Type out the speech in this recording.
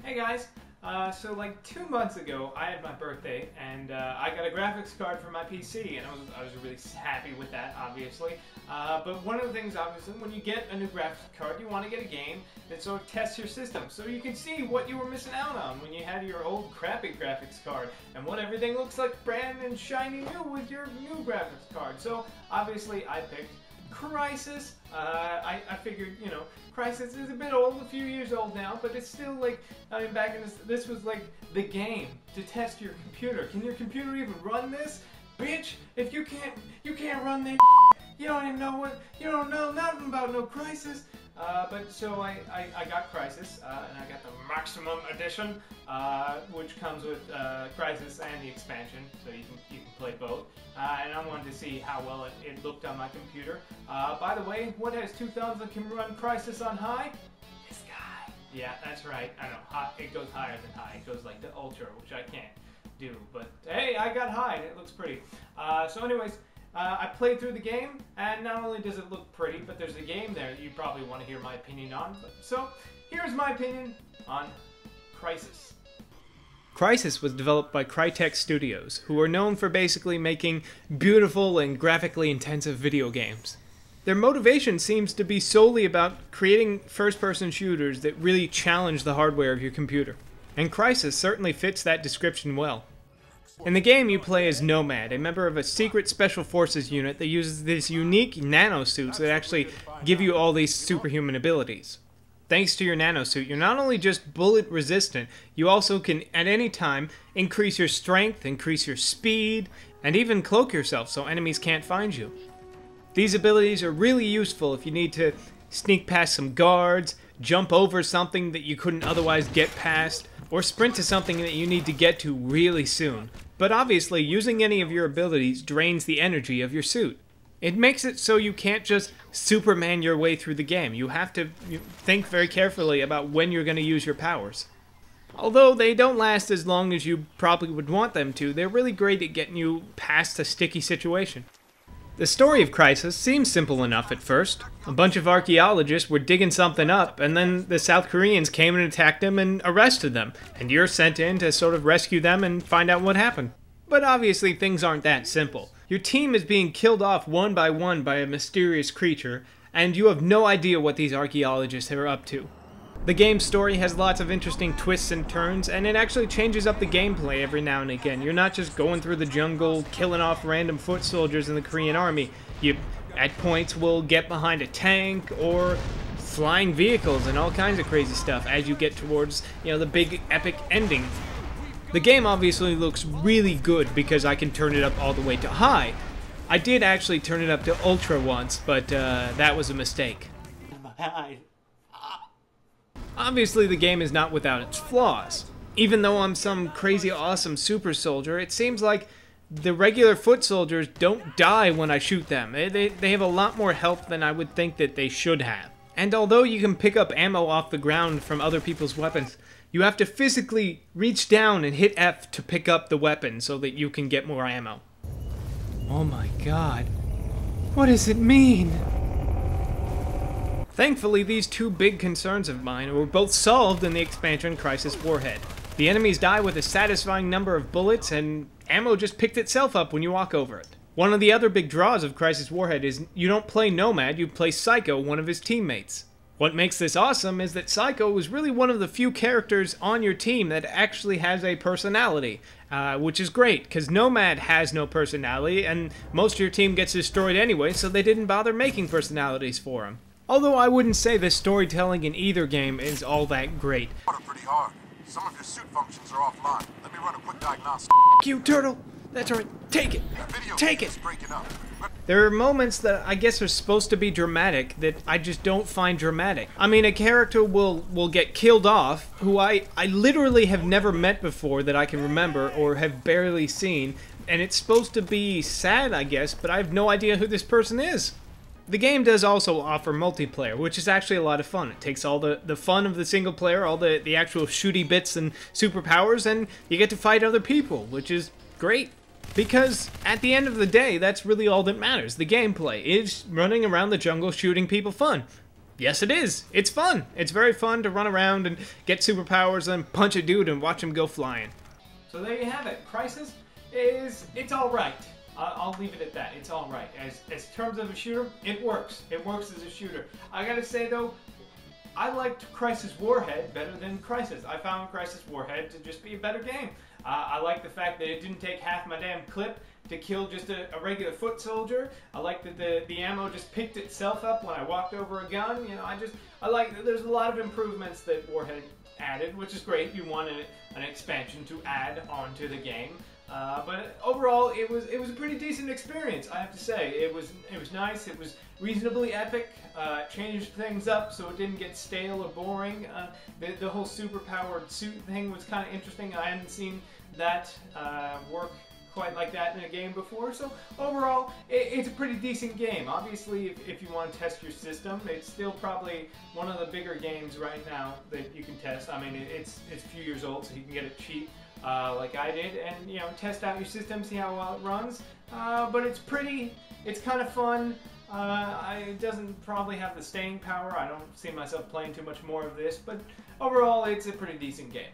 Hey guys, so like 2 months ago I had my birthday and I got a graphics card for my PC and I was really happy with that, obviously. But one of the things, obviously, when you get a new graphics card, you want to get a game that sort of tests your system so you can see what you were missing out on when you had your old crappy graphics card and what everything looks like brand and shiny new with your new graphics card. So obviously I picked Crysis. I figured, you know, Crysis is a bit old, a few years old now, but it's still like, I mean, back in this was like the game to test your computer. Can your computer even run this? Bitch, if you can't run this, you don't even know you don't know nothing about no Crysis. But so I got Crysis, and I got the Maximum Edition, which comes with Crysis and the expansion, so you can play both. And I wanted to see how well it looked on my computer. By the way, what has 2 thumbs and can run Crysis on high? This guy. Yeah, that's right. I know. It goes higher than high. It goes like the Ultra, which I can't do. But hey, I got high, and it looks pretty. So anyways. I played through the game, and not only does it look pretty, but there's a game there that you probably want to hear my opinion on. So, here's my opinion on Crysis. Crysis was developed by Crytek Studios, who are known for basically making beautiful and graphically intensive video games. Their motivation seems to be solely about creating first-person shooters that really challenge the hardware of your computer. And Crysis certainly fits that description well. In the game, you play as Nomad, a member of a secret special forces unit that uses these unique nanosuits that actually give you all these superhuman abilities. Thanks to your nanosuit, you're not only just bullet resistant, you also can, at any time, increase your strength, increase your speed, and even cloak yourself so enemies can't find you. These abilities are really useful if you need to sneak past some guards, jump over something that you couldn't otherwise get past, or sprint to something that you need to get to really soon. But obviously, using any of your abilities drains the energy of your suit. It makes it so you can't just Superman your way through the game. You have to think very carefully about when you're going to use your powers. Although they don't last as long as you probably would want them to, they're really great at getting you past a sticky situation. The story of Crysis seems simple enough at first. A bunch of archaeologists were digging something up, and then the South Koreans came and attacked them and arrested them, and you're sent in to sort of rescue them and find out what happened. But obviously things aren't that simple. Your team is being killed off one by a mysterious creature, and you have no idea what these archaeologists are up to. The game's story has lots of interesting twists and turns, and it actually changes up the gameplay every now and again. You're not just going through the jungle, killing off random foot soldiers in the Korean army. You, at points, will get behind a tank, or flying vehicles and all kinds of crazy stuff as you get towards, you know, the big epic ending. The game obviously looks really good because I can turn it up all the way to high. I did actually turn it up to ultra once, but that was a mistake. Obviously, the game is not without its flaws. Even though I'm some crazy awesome super soldier, it seems like the regular foot soldiers don't die when I shoot them. They have a lot more health than I would think that they should have. And although you can pick up ammo off the ground from other people's weapons, you have to physically reach down and hit F to pick up the weapon so that you can get more ammo. Oh my god. What does it mean? Thankfully, these 2 big concerns of mine were both solved in the expansion Crysis Warhead. The enemies die with a satisfying number of bullets, and ammo just picked itself up when you walk over it. One of the other big draws of Crysis Warhead is you don't play Nomad, you play Psycho, one of his teammates. What makes this awesome is that Psycho is really one of the few characters on your team that actually has a personality, which is great, because Nomad has no personality, and most of your team gets destroyed anyway, so they didn't bother making personalities for him. Although I wouldn't say the storytelling in either game is all that great. Pretty hard. Some of your suit functions are offline. Let me run a quick diagnostic. You turtle! That's right. Take it! Take it! There are moments that I guess are supposed to be dramatic that I just don't find dramatic. I mean, a character will get killed off who I literally have never met before that I can remember or have barely seen, and it's supposed to be sad, I guess, but I have no idea who this person is. The game does also offer multiplayer, which is actually a lot of fun. It takes all the fun of the single player, all the actual shooty bits and superpowers, and you get to fight other people, which is great. Because at the end of the day, that's really all that matters. The gameplay is running around the jungle shooting people fun. Yes, it is. It's fun. It's very fun to run around and get superpowers and punch a dude and watch him go flying. So there you have it. Crysis it's all right. I'll leave it at that. It's all right. As terms of a shooter, it works. It works as a shooter. I gotta say though, I liked Crysis Warhead better than Crysis. I found Crysis Warhead to just be a better game. I like the fact that it didn't take half my damn clip to kill just a regular foot soldier. I like that the ammo just picked itself up when I walked over a gun. You know, I like that there's a lot of improvements that Warhead added, which is great. You wanted an expansion to add onto the game. But overall, it was a pretty decent experience, I have to say. It was nice. It was reasonably epic. Changed things up so it didn't get stale or boring. The whole super-powered suit thing was kind of interesting. I hadn't seen that work quite like that in a game before. So overall, it's a pretty decent game. Obviously, if you want to test your system, it's still probably one of the bigger games right now that you can test. I mean, it's a few years old, so you can get it cheap. Like I did, and you know, test out your system, see how well it runs. But it's kind of fun. It doesn't probably have the staying power. I don't see myself playing too much more of this, but overall, it's a pretty decent game.